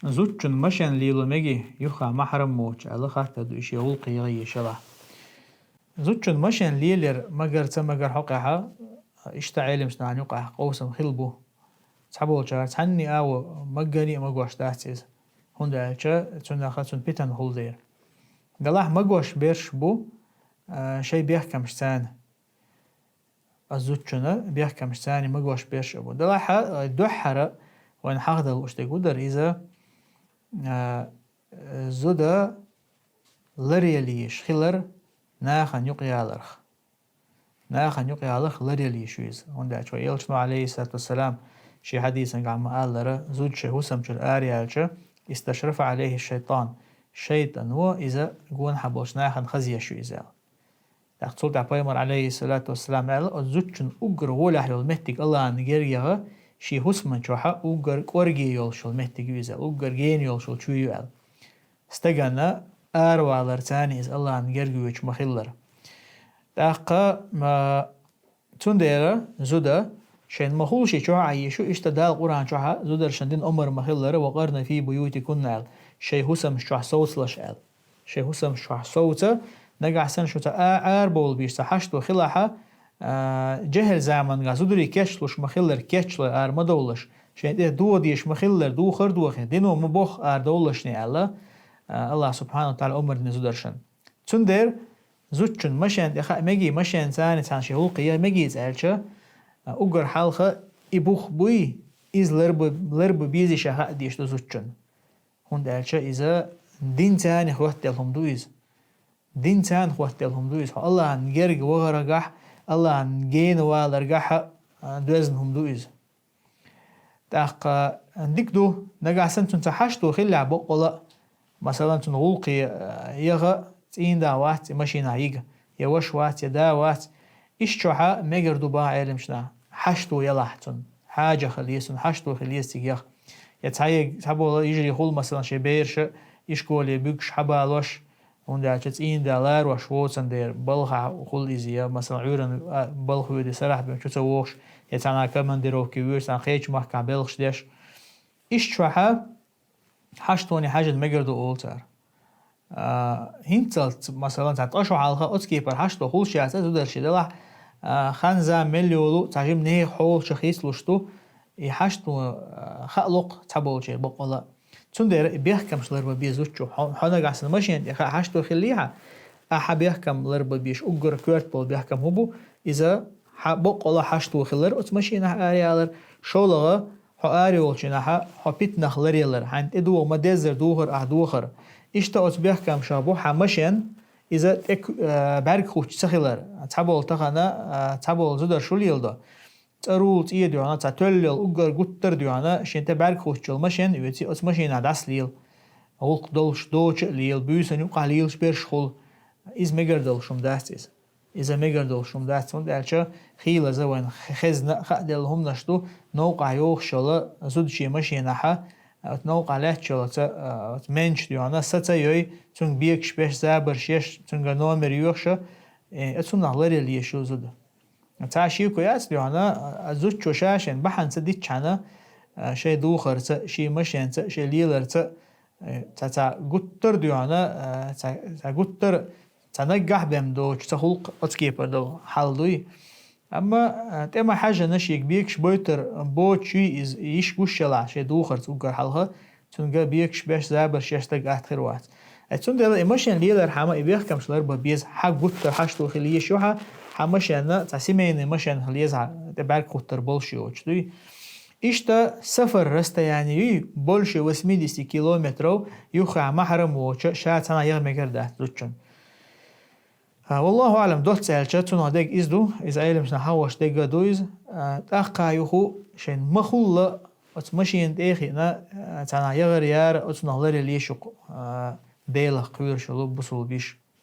زوجن مشان ليلو مجي يخا محرم موش على خاطر دو إشي غلقي يغي شلا زوجن مشان ليلر مجر حقها اشتعيل مش نعني يقع قوسم خلبو تحبول جار تعني أو مجاني مجوش داتيز هوندا جا تون خاتون بيتن هولدير دلاه مجوش بيرش بو شيء بيحكم شتان الزوجنا بيحكم شتاني مجوش بيرش بو دلاه دوحرة وين حقد الوشتي قدر إذا زودا لريليش خلر ناخن يقيالرخ لريليش ويز هوندا شو يلشنو عليه الصلاة والسلام شي حديث عن قال زوج شي هسم شر آريالش استشرف عليه الشيطان هو إذا قون حبوش ناخن خزيه شو إذا تقصد عبايمر عليه الصلاة والسلام قال زوجن أجر ولا حلو المهتك الله نجريها شي هسم شوحا أجر قرجي يولشل مهتك ويزا أجر جين يولشل شو يقال استجنا أروع لرتاني إذا الله نجريوش مخلر تاقا ما تندير زودا شين مخول شي شوها عيشو اشتدال قرآن شوها زودر شندين أمر مخلر وقرن في بيوتكن قال شي هسم شوح صوت لش قال شي هسم شوح صوت نقع سن شو تآعر بول بيش تحشت وخلاحة جهل زمن قال زودري كشلوش مخلر كشل آر مدولش شين ده دو ديش مخلر دو خرد وخي دينو مبوخ آر دولش ني الله سبحانه وتعالى أمر نزودرشن تندير زوجن مشان دخا مجي مشان ثاني تان شهول قيا مجي زالشة أجر حلقة إبوخ بوي إز لرب بيزي شهاء ديش زوجن هون دالشة إذا دين ثاني خوات لهم دويز دين ثاني خوات لهم دويز الله نجرج وغرقح الله نجين والرقح دوزنهم دويز تاق عندك دو نجع سنتون تحشتو خلي عبقلا مثلا تنغلقي يغا تين داوات ماشينا عيقا يوش وات يداوات إشتوحا ميجر دوبا عالم شنا حشتو يلاحتن حاجة خليسن حشتو خليس يخ يتعيق تحبو يجري خول مثلا شي بيرش إشكولي بيكش حبالوش وندا تين دالار وشوتسن دير بلخا خول إزيا مثلا عورن بلخو دي سرح بمشوتووش يتعنا كمان ديروكي ويرسان خيش محكا بلخش ديش إشتوحا حشتوني حاجة ميجر دو أولتر هنتلت مثلا تعطشوا حلقة أتكيبر حشتو خول شياسة زودر شدلح خنزة مليولو تعجب نهي حول شخيص لشتو يحشتو خلق تبول شيء بقولا تندير بيحكم شلربا بيزوتشو حنا قاعسن ماشين يخا حشتو خليها أحا بيحكم لربا بيش أجر كورت بول بيحكم هبو إذا بقولا حشتو خلر أتمشينا آريالر شولغا حو آريول شناها حو بيتنخ لريالر حانت إدو مدزر دوخر دوخر إشتا أتبيحكم شابو حمشين إذا برق خوش سخيلر تبول تخنا تبول زودر شوليلدا ترول تيه ديانا تتولل أجر قطر ديانا شنت برق خوش جلمشين يوتي أتمشين عدس ليل أولق دلش دوش ليل بيوسن يقع ليلش برشخول إز ميجر دلشم داستيز إذا ميجر دلشم داستون دالشا خيل زوين خزنا خدلهم نشتو نوقع يوخ شلا زود شي مشينها نوقع له شلا منش ديانا ستا يوي تون بيكش بيش زابر شيش تون غنومر يوخش اتون نهلري ليشو زود تعشيو كويس ديانا زود شوشاشن بحن سديت چانا شي دوخر شي مشين شي ليلر تا قطر ديانا تا قطر تنجح بمدو تخلق أتكيبر دو حال دوي أما تما حاجة نشيك بيكش بوتر بوتشي إز إيش وشلا شيء دوخر تقول حالها تنجا بيكش باش زابر شيشتك آخر وقت أتون ده إيموشن ليلر حما يبيخ كم شلر ببيز حق بوتر حشتو خليه شوها حماشنا تسمين إيموشن خليز تبارك خطر بولشي وشدوي إشتا سفر رستا يعني بولشي 80 كيلومتر يخع محرم وش شات أنا يغمر ده زوجن والله أعلم دوت سألشتون هداك إزدو إذا أيلم سنحوش دقا دويز تأخا يخو شين مخولة أتمشين تأخينا تانا يغر يار أتنهلر ليشق بيلا قوير شلو بصول بيش